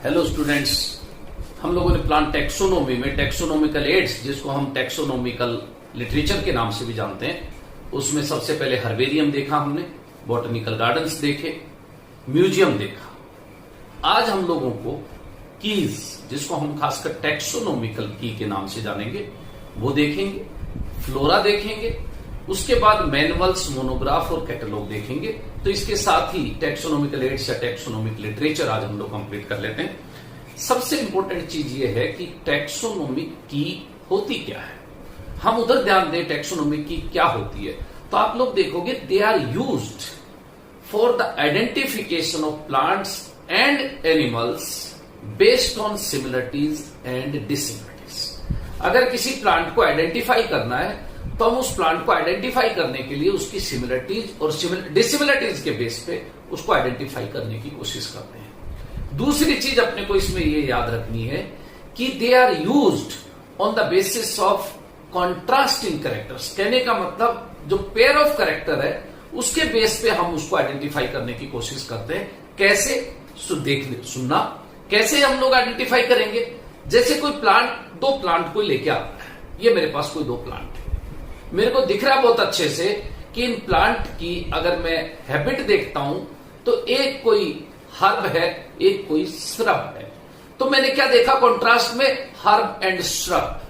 Hello students, हम लोगों ने प्लांट टेक्सोनोमी में टेक्सोनोमिकल एड्स, जिसको हम टेक्सोनोमिकल लिटरेचर के नाम से भी जानते हैं, उसमें सबसे पहले हर्बेरियम देखा हमने, बॉटनिकल गार्डन्स देखे, म्यूजियम देखा। आज हम लोगों को कीज, जिसको हम खासकर टेक्सोनोमिकल की के नाम से जानेंगे, वो देखेंगे, फ्लोरा देखेंगे, उसके बाद मैनुअल्स, मोनोग्राफ और कैटलॉग देखेंगे। तो इसके साथ ही टेक्सोनोमिकल एड्स या टेक्सोनोमिक लिटरेचर आज हम लोग कंप्लीट कर लेते हैं। सबसे इंपॉर्टेंट चीज ये है कि टेक्सोनोमिक की होती क्या है। हम उधर ध्यान दें टेक्सोनोमिक की क्या होती है, तो आप लोग देखोगे they are used for the identification of plants and animals based on similarities and dissimilarities. अगर किसी प्लांट को आइडेंटिफाई करना है तो हम उस प्लांट को आइडेंटिफाई करने के लिए उसकी सिमिलरिटीज और डिसिमिलरिटीज के बेस पे उसको आइडेंटिफाई करने की कोशिश करते हैं। दूसरी चीज अपने को इसमें ये याद रखनी है कि they are used on the basis of contrasting characters. कहने का मतलब जो पेयर ऑफ कैरेक्टर है उसके बेस पे हम उसको आइडेंटिफाई करने की कोशिश करते हैं। कैसे? सुनना, कैसे हम लोग आइडेंटिफाई करेंगे? जैसे कोई प्लांट, दो प्लांट कोई लेके आता है, ये मेरे पास कोई दो प्लांट है, मेरे को दिख रहा बहुत अच्छे से कि इन प्लांट की अगर मैं हैबिट देखता हूं तो एक कोई हर्ब है, एक कोई श्रब है। तो मैंने क्या देखा कंट्रास्ट में? Herb and shrub.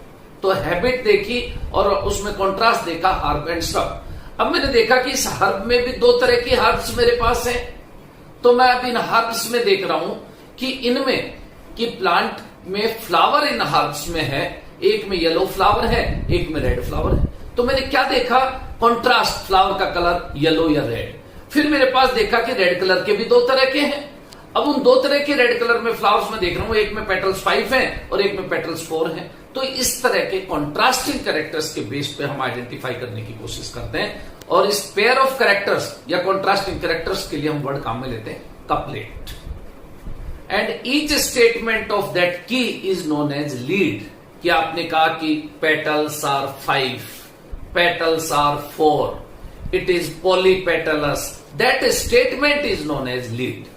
तो हैबिट देखी और उसमें कंट्रास्ट देखा, हर्ब एंड श्रब। अब मैंने देखा कि इस हर्ब में भी दो तरह की हर्ब्स मेरे पास हैं, तो मैं अब इन हर्ब्स में देख रहा हूं कि इनमें कि प्लांट में फ्लावर इन हर्ब्स में है, एक में येलो फ्लावर है, एक में रेड फ्लावर है। तो मैंने क्या देखा? कंट्रास्ट, फ्लावर का कलर येलो या रेड। फिर मेरे पास देखा कि रेड कलर के भी दो तरह के हैं। अब उन दो तरह के रेड कलर में फ्लावर्स में देख रहा हूं, एक में पेटल्स 5 हैं और एक में पेटल्स 4 हैं। तो इस तरह के कॉन्ट्रास्टिंग कैरेक्टर्स के बेस पे हम आइडेंटिफाई करने की कोशिश करते हैं। और इस पेयर ऑफ कैरेक्टर्स या कॉन्ट्रास्टिंग कैरेक्टर्स के लिए हम वर्ड काम में लेते हैं couplet. And each statement of that की इज नोन एज लीड। कि आपने कहा कि petals are 5, petals are 4, it is polypetalous, that statement is known as lead।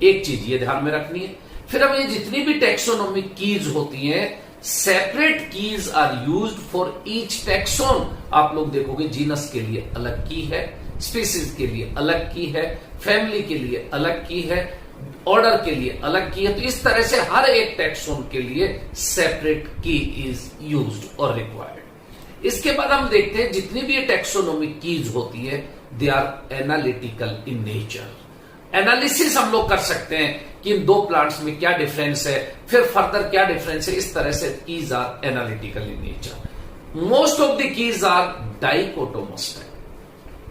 एक चीज ये ध्यान में रखनी है। फिर अब ये जितनी भी टेक्सोनोमिक कीज होती हैं, separate keys are used for each taxon. आप लोग देखोगे जीनस के लिए अलग की है, स्पीसीज के लिए अलग की है, फैमिली के लिए अलग की है, ऑर्डर के लिए अलग की है। तो इस तरह से हर एक टेक्सोन के लिए सेपरेट की इज यूज्ड और रिक्वायर्ड। इसके बाद हम देखते हैं जितनी भी ये टेक्सोनोमिक कीज होती है, they are analytical in nature. Analysis हम लोग कर सकते हैं कि इन दो प्लांट्स में क्या डिफरेंस है, फिर फर्दर क्या डिफरेंस है। इस तरह से keys are analytical in nature. Most of the keys are dichotomous.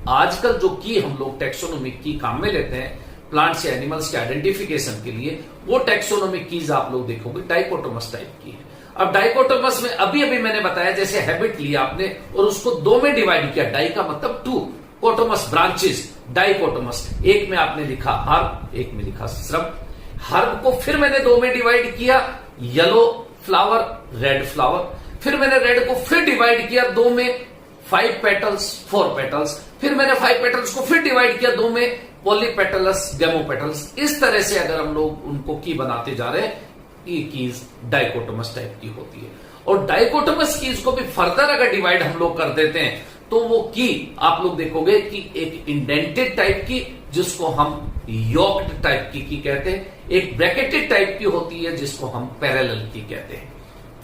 आजकल जो की हम लोग टेक्सोनोमिक की काम में लेते हैं प्लांट्स या एनिमल्स के आइडेंटिफिकेशन के लिए, वो टेक्सोनोमिक कीज आप लोग देखोगे डाइकोटोमस टाइप की है। अब डाइकोटोमस में अभी मैंने बताया, जैसे हैबिट लिया आपने और उसको दो में डिवाइड किया, डाई का मतलब 2, कोटोमस ब्रांचेस, डाइकोटोमस। एक में आपने लिखा हर्ब, एक में लिखा श्रब। हर्ब को फिर मैंने दो में डिवाइड किया, येलो फ्लावर, रेड फ्लावर। फिर मैंने रेड को फिर डिवाइड किया दो में, 5 पेटल्स 4 पेटल्स। फिर मैंने 5 पेटल्स को फिर डिवाइड किया दो में, पॉलीपेटलस गैमोपेटल्स। इस तरह से अगर हम लोग उनको की बनाते जा रहे हैं, ये कीज डाइकोटोमस टाइप की होती है। और डाइकोटोमस कीज को भी फर्दर अगर डिवाइड हम लोग कर देते हैं तो वो की आप लोग देखोगे कि एक इंडेंटेड टाइप की, जिसको हम योक्ड टाइप की कहते हैं, एक ब्रैकेटेड टाइप की होती है जिसको हम पैरेलल की कहते हैं।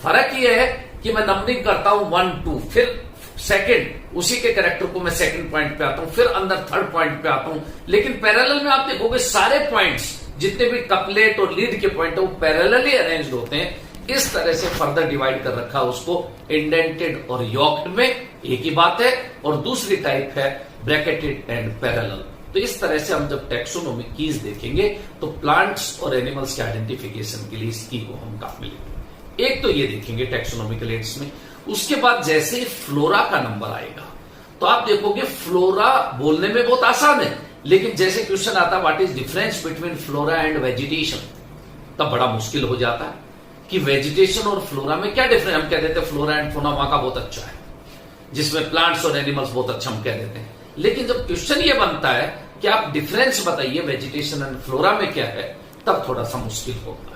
फर्क यह है कि मैं नंबरिंग करता हूं 1 2, फिर सेकंड, उसी के कैरेक्टर को मैं सेकंड पॉइंट पे आता हूं, फिर अंदर थर्ड पॉइंट पे आता हूं। लेकिन पैरेलल में आप देखोगे सारे पॉइंट्स, जितने भी कपलेट और लीड के पॉइंट है, वो पैरेलली अरेंज्ड होते हैं। इस तरह से फर्दर डिवाइड कर रखा उसको इंडेंटेड और योक्ड में, एक ही बात है। और दूसरी टाइप है ब्रैकेटेड एंड पैरेलल। तो इस तरह से हम जब टेक्सोनोमिक कीज देखेंगे तो प्लांट्स और एनिमल्स के आइडेंटिफिकेशन के लिए इस की को हम काम मिलेंगे। एक तो ये देखेंगे टेक्सोनोमिकल एड्स में। उसके बाद जैसे ही फ्लोरा का नंबर आएगा तो आप देखोगे फ्लोरा बोलने में बहुत आसान है, लेकिन जैसे क्वेश्चन आता what is difference between flora and vegetation, तब बड़ा मुश्किल हो जाता है कि वेजिटेशन और फ्लोरा में क्या डिफरेंस। हम कह देते हैं फ्लोरा एंड फोना वहां का बहुत अच्छा है, जिसमें प्लांट्स और एनिमल्स बहुत अच्छा हम कह देते हैं। लेकिन जब क्वेश्चन ये बनता है कि आप डिफरेंस बताइए वेजिटेशन एंड फ्लोरा में क्या है, तब थोड़ा सा मुश्किल होता है।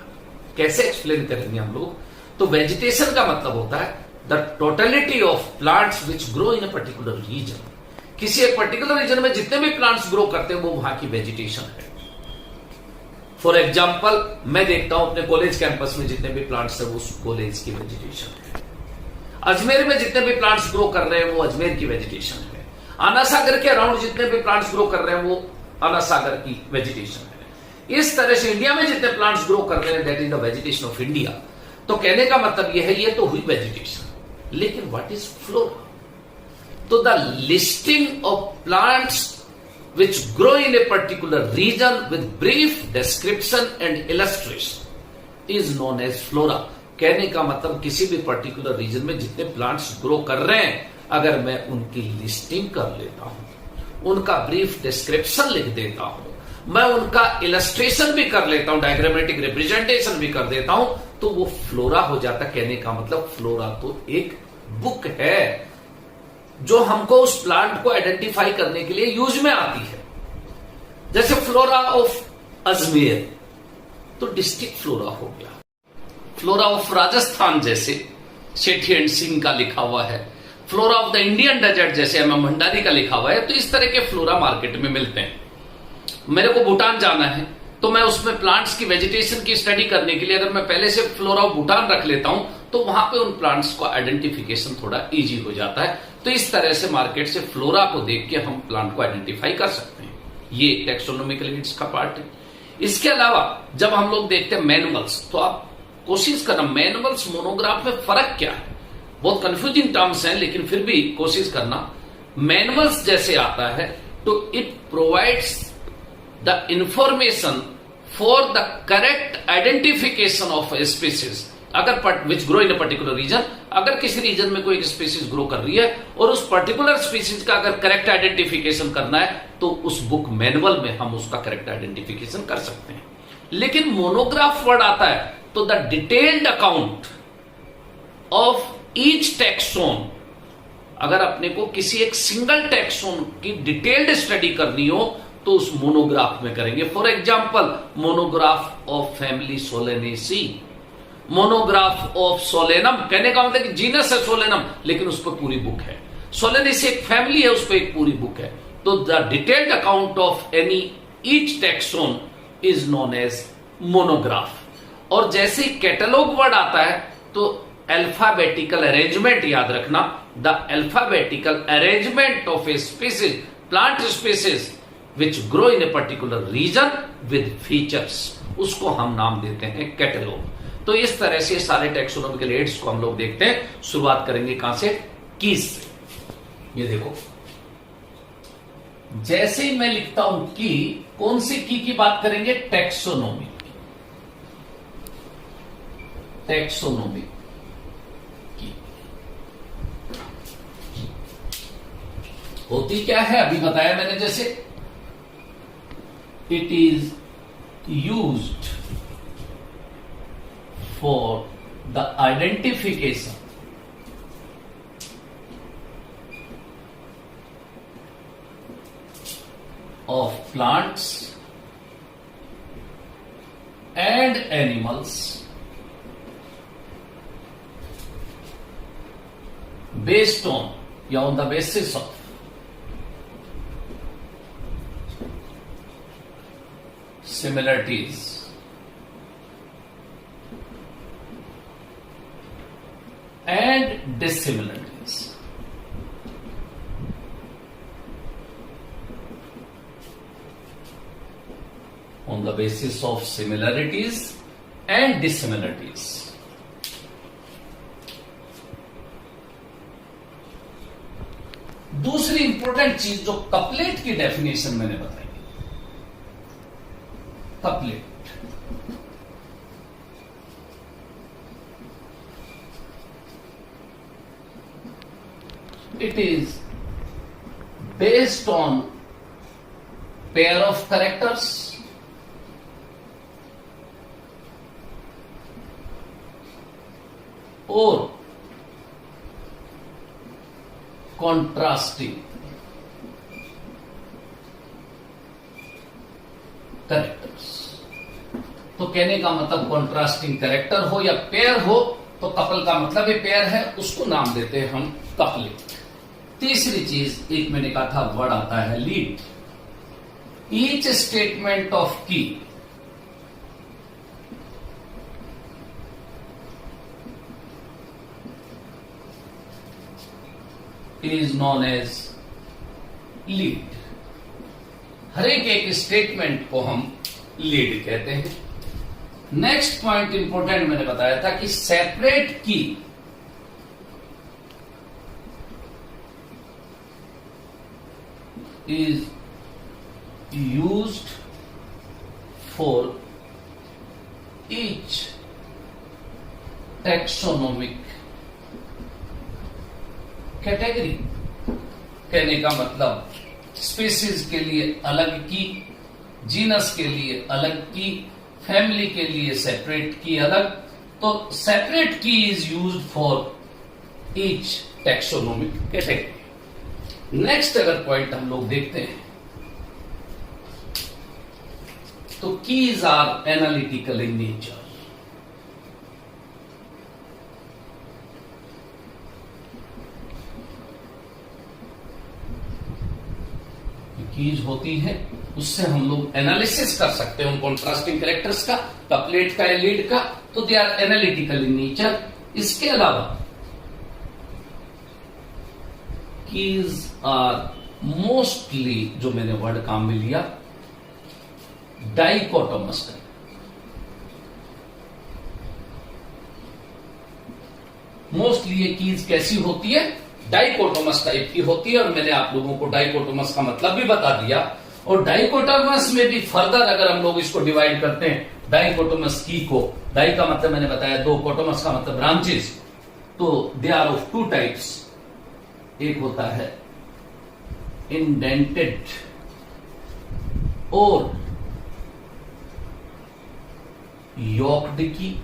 कैसे एक्सप्लेन करेंगे हम लोग? तो वेजिटेशन का मतलब होता है the totality of plants which grow in a particular region. किसी एक पर्टिकुलर रीजन में जितने भी प्लांट्स ग्रो करते हैं वो वहां की वेजिटेशन है। फॉर एग्जाम्पल, मैं देखता हूं अपने कॉलेज कैंपस में जितने भी प्लांट्स है वो उस कॉलेज की वेजिटेशन है। अजमेर में जितने भी प्लांट्स ग्रो कर रहे हैं वो अजमेर की वेजिटेशन है। आना सागर के अराउंड जितने भी प्लांट्स ग्रो कर रहे हैं वो आना सागर की वेजिटेशन है। इस तरह से इंडिया में जितने प्लांट्स ग्रो कर रहे हैं that is the vegetation of India. तो कहने का मतलब यह है, ये तो हुई वेजिटेशन, लेकिन व्हाट इज फ्लोरा? तो the listing of plants which grow in a particular region with brief description and illustration is known as flora। कहने का मतलब किसी भी पर्टिकुलर रीजन में जितने प्लांट्स ग्रो कर रहे हैं, अगर मैं उनकी लिस्टिंग कर लेता हूं, उनका ब्रीफ डिस्क्रिप्शन लिख देता हूं, मैं उनका इलस्ट्रेशन भी कर लेता हूं, डायग्रामेटिक रिप्रेजेंटेशन भी कर देता हूं, तो वो फ्लोरा हो जाता। कहने का मतलब फ्लोरा तो एक बुक है जो हमको उस प्लांट को आइडेंटिफाई करने के लिए यूज में आती है। जैसे फ्लोरा ऑफ अजमेर तो डिस्ट्रिक्ट फ्लोरा हो गया। फ्लोरा ऑफ राजस्थान जैसे सेठी एंड सिंह का लिखा हुआ है। Flora of the Indian desert जैसे एम भंडारी का लिखा हुआ है। तो इस तरह के फ्लोरा मार्केट में मिलते हैं। मेरे को भूटान जाना है तो मैं उसमें प्लांट्स की वेजिटेशन की स्टडी करने के लिए अगर मैं पहले से फ्लोरा ऑफ भूटान रख लेता हूं तो वहां पे उन प्लांट्स को आइडेंटिफिकेशन थोड़ा इजी हो जाता है। तो इस तरह से मार्केट से फ्लोरा को देख के हम प्लांट को आइडेंटिफाई कर सकते हैं। ये टेक्सोनोमिकल एड्स का पार्ट है। इसके अलावा जब हम लोग देखते हैं मैनुअल्स, तो आप कोशिश करना मैनुअल्स मोनोग्राफ में फर्क क्या है। बहुत कंफ्यूजिंग टर्म्स हैं, लेकिन फिर भी कोशिश करना। मैनुअल्स जैसे आता है तो it provides the information for the correct identification of a species अगर which grow in a particular region. अगर किसी रीजन में कोई एक स्पीसीज ग्रो कर रही है और उस पर्टिकुलर स्पीसीज का अगर करेक्ट आइडेंटिफिकेशन करना है तो उस बुक मैनुअल में हम उसका करेक्ट आइडेंटिफिकेशन कर सकते हैं। लेकिन मोनोग्राफ वर्ड आता है तो the detailed account of each taxon, अगर अपने को किसी एक सिंगल टैक्सोन की डिटेल्ड स्टडी करनी हो तो उस मोनोग्राफ में करेंगे। For example, monograph of family Solanaceae, monograph of Solanum. कहने का मतलब कि जीनस है सोलेनम, लेकिन उस पर पूरी बुक है। सोलेनेसी एक फैमिली है, उस पर एक पूरी बुक है। तो the detailed account of any each taxon is known as monograph. और जैसे ही कैटलॉग वर्ड आता है तो अल्फाबेटिकल अरेंजमेंट याद रखना। The alphabetical arrangement of a species, plant species which grow in a particular region with features, उसको हम नाम देते हैं कैटलॉग। तो इस तरह से सारे टैक्सोनॉमिकल एड्स को हम लोग देखते हैं। शुरुआत करेंगे कहां से? कीज से। ये देखो, जैसे ही मैं लिखता हूं की, कौन सी की बात करेंगे? टैक्सोनॉमी। टैक्सोनॉमी की होती क्या है? अभी बताया मैंने। जैसे it is used for the identification of plants and animals based on या on the basis of similarities and dissimilarities। On the basis of similarities and dissimilarities। दूसरी इंपॉर्टेंट चीज जो कपलेट की डेफिनेशन मैंने बताई, couplet it is based on pair of characters or contrasting characters। तो कहने का मतलब कॉन्ट्रास्टिंग कैरेक्टर हो या पेयर हो, तो कपल का मतलब ही पेयर है, उसको नाम देते हैं हम कपलिंग। तीसरी चीज, एक मैंने कहा था वर्ड आता है लीड। ईच स्टेटमेंट ऑफ की इज नॉन एज लीड। हर एक स्टेटमेंट को हम लीड कहते हैं। नेक्स्ट पॉइंट इंपॉर्टेंट मैंने बताया था कि separate key is used for each taxonomic category. कहने का मतलब स्पीसीज के लिए अलग की, जीनस के लिए अलग की, फैमिली के लिए सेपरेट की अलग। तो separate key is used for each taxonomic category. Next अगर पॉइंट हम लोग देखते हैं तो keys are analytical in nature. Keys होती है, उससे हम लोग एनालिसिस कर सकते हैं उन कॉन्ट्रास्टिंग कैरेक्टर्स का, कपलेट का या लीड का, तो they are analytical in nature. इसके अलावा कीज आर मोस्टली, जो मैंने वर्ड काम में लिया, डाइकोटोमस। मोस्टली ये कीज कैसी होती है? डाइकोटोमस टाइप की होती है। और मैंने आप लोगों को डाइकोटोमस का मतलब भी बता दिया। और डाइकोटोमस में भी फर्दर अगर हम लोग इसको डिवाइड करते हैं, डाइकोटोमस की को, डाई का मतलब मैंने बताया दो, कोटोमस का मतलब ब्रांचेस, तो they are of two types. एक होता है इंडेंटेड और यॉक्ड की,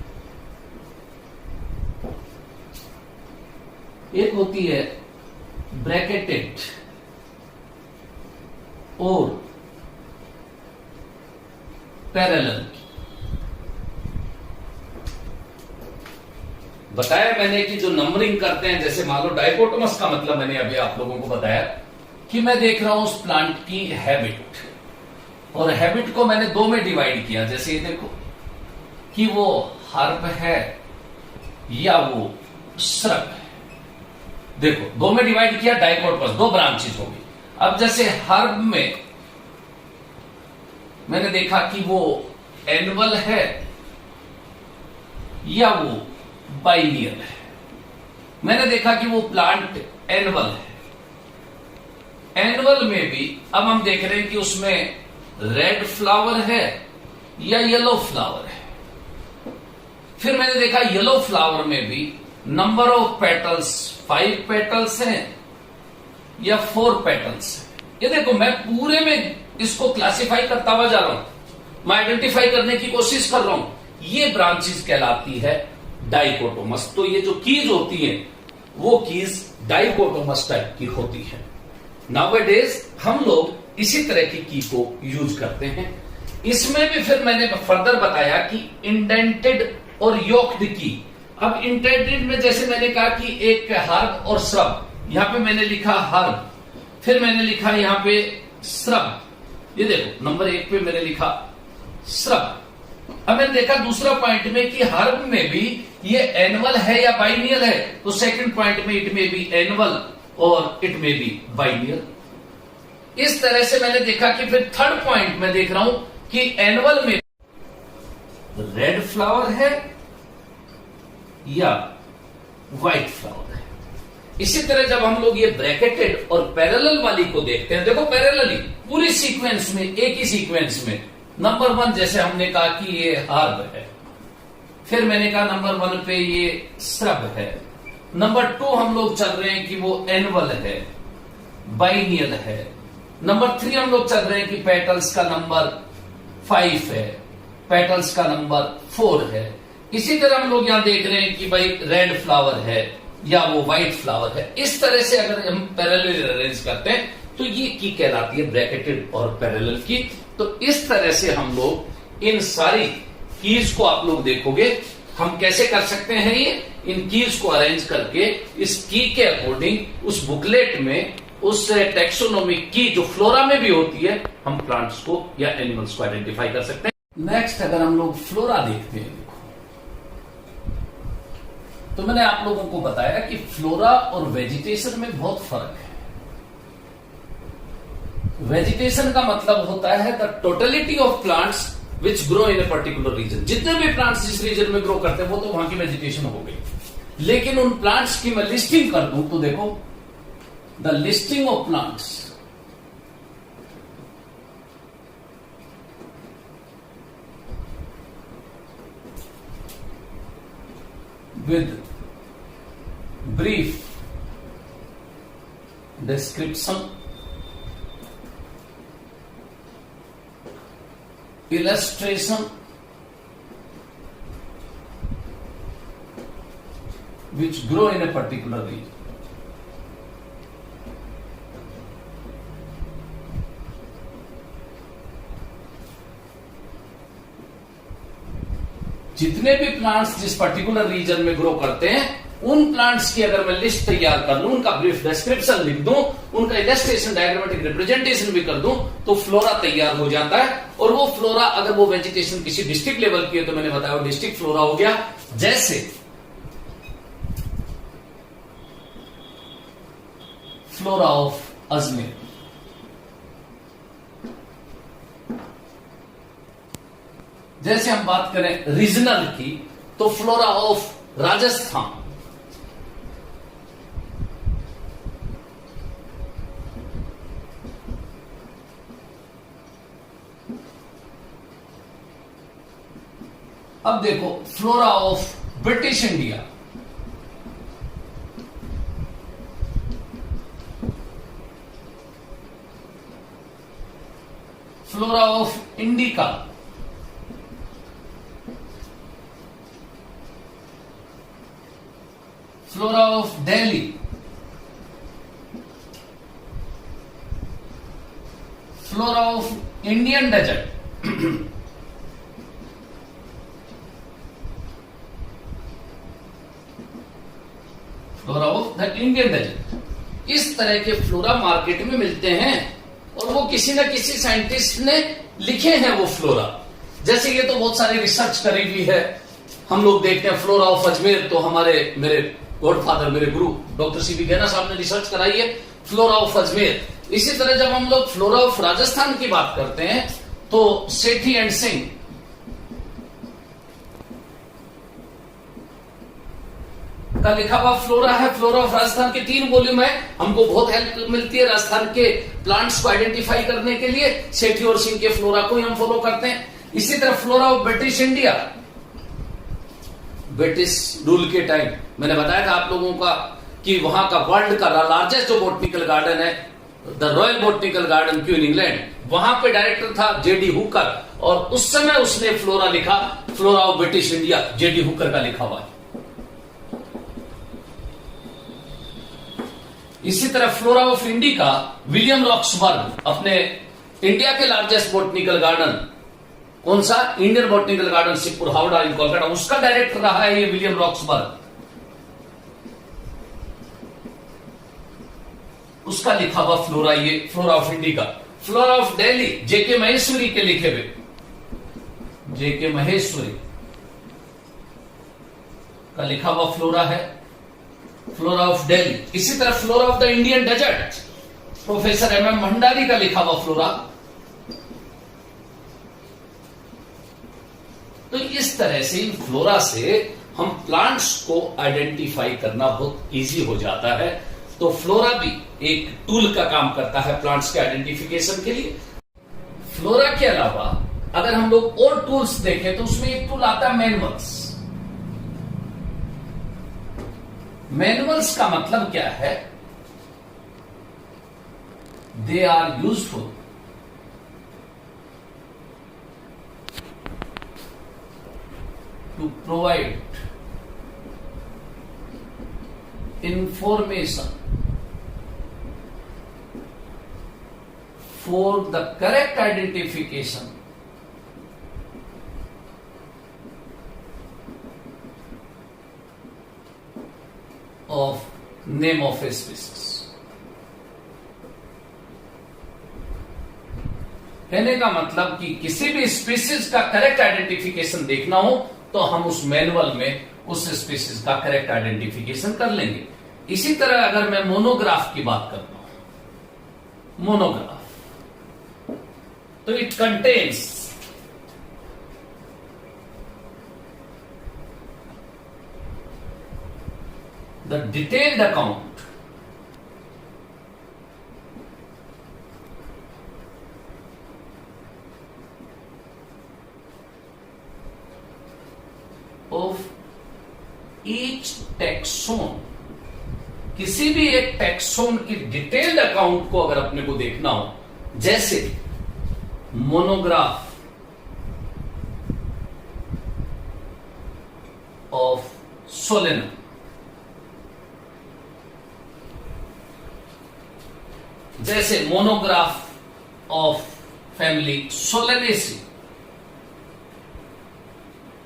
एक होती है ब्रैकेटेड और पैरेलल। बताया मैंने कि जो नंबरिंग करते हैं, जैसे मान लो डाइकोटोमस का मतलब मैंने अभी आप लोगों को बताया कि मैं देख रहा हूं उस प्लांट की हैबिट, और हैबिट को मैंने दो में डिवाइड किया। जैसे ये देखो कि वो हर्ब है या वो श्रब है। देखो दो में डिवाइड किया, डाइकोटोमस दो ब्रांचेस हो गई। अब जैसे हर्ब में मैंने देखा कि वो एनुअल है या वो बाइनियल है। मैंने देखा कि वो प्लांट एनुअल है। एनुअल में भी अब हम देख रहे हैं कि उसमें रेड फ्लावर है या येलो फ्लावर है। फिर मैंने देखा येलो फ्लावर में भी नंबर ऑफ पेटल्स 5 पेटल्स हैं या 4 पेटल्स हैं। ये देखो मैं पूरे में इसको क्लासिफाई करता हुआ जा रहा हूं, मैं आइडेंटिफाई करने की कोशिश कर रहा हूं। ये ब्रांचेस कहलाती है डाइकोटोमस। तो ये जो कीज होती है वो कीज डाइकोटोमस टाइप की होती है। नाउअडेज हम लोग इसी तरह की को यूज करते हैं। इसमें भी फिर मैंने फर्दर बताया कि इंडेंटेड और योक्ड की। अब इंडेंटेड में जैसे मैंने कहा कि एक हर्ब और श्रब, यहां पे मैंने लिखा हर्ब, फिर मैंने लिखा यहां पे श्रब। ये देखो नंबर 1 पे मैंने लिखा श्रब। अब मैंने देखा दूसरा पॉइंट में कि हर्ब में भी ये एनुअल है या बाइनियल है, तो सेकंड पॉइंट में इट में भी एनुअल और इट में भी बाइनियल। इस तरह से मैंने देखा कि फिर थर्ड पॉइंट में देख रहा हूं कि एनुअल में रेड फ्लावर है या व्हाइट फ्लावर है। इसी तरह जब हम लोग ये ब्रैकेटेड और पैरेलल वाली को देखते हैं, देखो पैरेलली पूरी सीक्वेंस में, एक ही सीक्वेंस में, नंबर 1 जैसे हमने कहा कि ये हर्ब है, फिर मैंने कहा नंबर 1 पे ये श्रब है, नंबर 2 हम लोग चल रहे हैं कि वो एनुअल है, बाइनियल है, नंबर 3 हम लोग चल रहे हैं कि पेटल्स का नंबर 5 है, पेटल्स का नंबर 4 है। इसी तरह हम लोग यहां देख रहे हैं कि भाई रेड फ्लावर है या वो व्हाइट फ्लावर है। इस तरह से अगर हम पैरेलल अरेंज करते हैं तो ये की कहलाती है ब्रैकेटेड और पैरेलल की। तो इस तरह से हम लोग इन सारी कीज को आप लोग देखोगे, हम कैसे कर सकते हैं ये, इन कीज को अरेंज करके इस की के अकॉर्डिंग उस बुकलेट में उस टेक्सोनोमिक की जो फ्लोरा में भी होती है, हम प्लांट्स को या एनिमल्स को आइडेंटिफाई कर सकते हैं। नेक्स्ट अगर हम लोग फ्लोरा देखते हैं, देखो तो मैंने आप लोगों को बताया कि फ्लोरा और वेजिटेशन में बहुत फर्क है। वेजिटेशन का मतलब होता है the totality of plants which grow in a particular region. जितने भी प्लांट्स जिस रीजन में ग्रो करते हैं वो तो वहां की वेजिटेशन हो गई। लेकिन उन प्लांट्स की मैं लिस्टिंग कर दूं तो देखो, the listing of plants with brief description, illustration, which grow in a particular region. जितने भी प्लांट्स जिस पर्टिकुलर रीजन में ग्रो करते हैं, उन प्लांट्स की अगर मैं लिस्ट तैयार कर लूं, उनका ब्रीफ डिस्क्रिप्शन लिख दूं, उनका इलस्ट्रेशन डायग्रामेटिक रिप्रेजेंटेशन भी कर दूं, तो फ्लोरा तैयार हो जाता है। और वो फ्लोरा अगर वो वेजिटेशन किसी डिस्ट्रिक्ट लेवल की है तो मैंने बताया वो डिस्ट्रिक्ट फ्लोरा हो गया। जैसे फ्लोरा ऑफ अजमेर, जैसे हम बात करें रीजनल की तो फ्लोरा ऑफ राजस्थान, अब देखो flora of British India, flora of Indica, flora of Delhi, flora of Indian desert, flora of the Indian desert. इस तरह के फ्लोरा मार्केट में मिलते हैं और वो किसी न किसी साइंटिस्ट ने लिखे हैं वो फ्लोरा। जैसे ये तो बहुत सारी रिसर्च करी हुई है, हम लोग देखते हैं फ्लोरा ऑफ अजमेर, तो हमारे मेरे गॉडफादर मेरे गुरु डॉक्टर सी बी गैना साहब ने रिसर्च कराई है फ्लोरा ऑफ अजमेर। इसी तरह जब हम लोग फ्लोरा ऑफ राजस्थान की बात करते हैं तो सेठी एंड सिंह का लिखा हुआ फ्लोरा है। फ्लोरा ऑफ राजस्थान के 3 वॉल्यूम है, हमको बहुत हेल्प मिलती है राजस्थान के प्लांट्स को आइडेंटिफाई करने के लिए। सेठी और सिंह के फ्लोरा को ही हम फॉलो करते हैं। इसी तरह flora of British India, British rule के टाइम मैंने बताया था आप लोगों का कि वहां का वर्ल्ड का लार्जेस्ट जो बोटनिकल गार्डन है the royal botanical garden queen England, वहां पे डायरेक्टर था जेडी हुकर, और उस समय उसने फ्लोरा लिखा, flora of British India JD Hooker का लिखा हुआ है। इसी तरह flora of Indica William Roxburgh, अपने इंडिया के लार्जेस्ट बोटनिकल गार्डन कौन सा, Indian botanical garden Shibpur Howrah in Kolkata, उसका डायरेक्टर रहा है ये विलियम रॉक्सबर्ग, उसका लिखा हुआ फ्लोरा ये flora of Indica. Flora of Delhi JK Maheshwari के लिखे हुए, जेके महेश्वरी का लिखा हुआ फ्लोरा है, फ्लोरा ऑफ दिल्ली। इसी तरह flora of the Indian desert professor M M Bhandari का लिखा हुआ फ्लोरा। तो इस तरह से इन फ्लोरा से हम प्लांट्स को आइडेंटिफाई करना बहुत इजी हो जाता है। तो फ्लोरा भी एक टूल का काम करता है प्लांट्स के आइडेंटिफिकेशन के लिए। फ्लोरा के अलावा अगर हम लोग और टूल्स देखें तो उसमें एक टूल आता है मैनुअल्स। मैनुअल्स का मतलब क्या है, they are useful to provide information for the correct identification of name of a species. कहने का मतलब कि किसी भी स्पीसीज का करेक्ट आइडेंटिफिकेशन देखना हो तो हम उस मैनुअल में उस स्पीसीज का करेक्ट आइडेंटिफिकेशन कर लेंगे। इसी तरह अगर मैं मोनोग्राफ की बात करता हूं, मोनोग्राफ, तो it contains the detailed account of each taxon. किसी भी एक टैक्सोन की डिटेल्ड अकाउंट को अगर अपने को देखना हो, जैसे मोनोग्राफ ऑफ सोलेनम, जैसे मोनोग्राफ ऑफ फैमिली सोलेनेसी,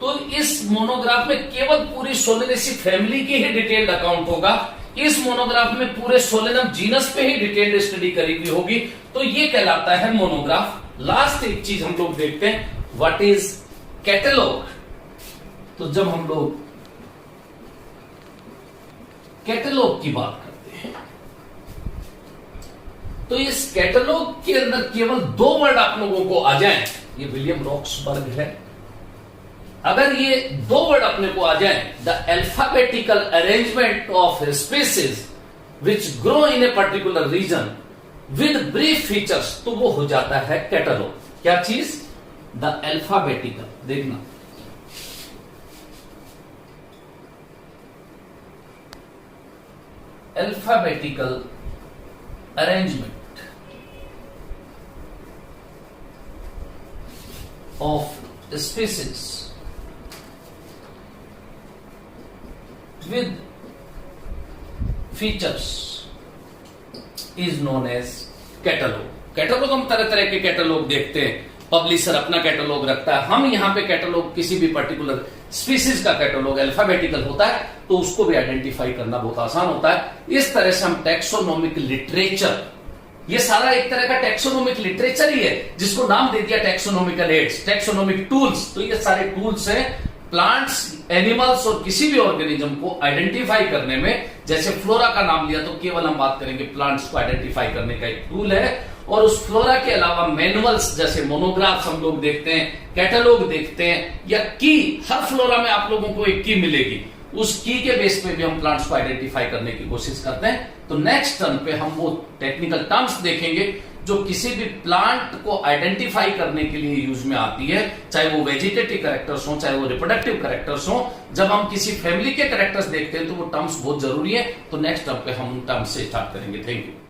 तो इस मोनोग्राफ में केवल पूरी सोलेनेसी फैमिली की ही डिटेल्ड अकाउंट होगा। इस मोनोग्राफ में पूरे सोलेनम जीनस पे ही डिटेल्ड स्टडी करी हुई होगी, तो ये कहलाता है मोनोग्राफ। लास्ट एक चीज हम लोग देखते हैं, व्हाट इज कैटलॉग। तो जब हम लोग कैटलॉग की बात करते हैं तो इस कैटलॉग के अंदर केवल 2 वर्ड आप लोगों को आ जाएं, ये विलियम रॉक्सबर्ग है। अगर ये 2 वर्ड अपने को आ जाए, the alphabetical arrangement of species which grow in a particular region with brief features, तो वो हो जाता है कैटलॉग। क्या चीज? द अल्फाबेटिकल, देखना, alphabetical arrangement of species with features is known as catalogue. Catalogue हम तरह तरह के कैटलॉग देखते हैं, पब्लिशर अपना कैटलॉग रखता है। हम यहां पे कैटलॉग किसी भी पर्टिकुलर स्पीसीज का कैटलॉग अल्फाबेटिकल होता है, तो उसको भी आइडेंटिफाई करना बहुत आसान होता है। इस तरह से हम टैक्सोनॉमिक लिटरेचर, ये सारा एक तरह का टैक्सोनॉमिक लिटरेचर ही है, जिसको नाम दे दिया टैक्सोनॉमिकल एड्स, टैक्सोनॉमिक टूल्स। तो ये सारे टूल्स हैं प्लांट्स, एनिमल्स और किसी भी ऑर्गेनिज्म को आइडेंटिफाई करने में। जैसे फ्लोरा का नाम लिया तो केवल हम बात करेंगे प्लांट्स को आइडेंटिफाई करने का एक टूल है, और उस फ्लोरा के अलावा मैनुअल्स जैसे मोनोग्राफ्स हम लोग देखते हैं, कैटलॉग देखते हैं, या की, हर फ्लोरा में आप लोगों को एक की मिलेगी, उस की के बेस पे भी हम प्लांट्स को आइडेंटिफाई करने की कोशिश करते हैं। तो नेक्स्ट टर्म पे हम वो टेक्निकल टर्म्स देखेंगे जो किसी भी प्लांट को आइडेंटिफाई करने के लिए यूज में आती है, चाहे वो वेजिटेटिव कैरेक्टर्स हो, चाहे वो रिप्रोडक्टिव कैरेक्टर्स हो। जब हम किसी फैमिली के कैरेक्टर्स देखते हैं तो वो टर्म्स बहुत जरूरी है। तो नेक्स्ट टर्म पे हम टर्म्स से स्टार्ट करेंगे। Thank you.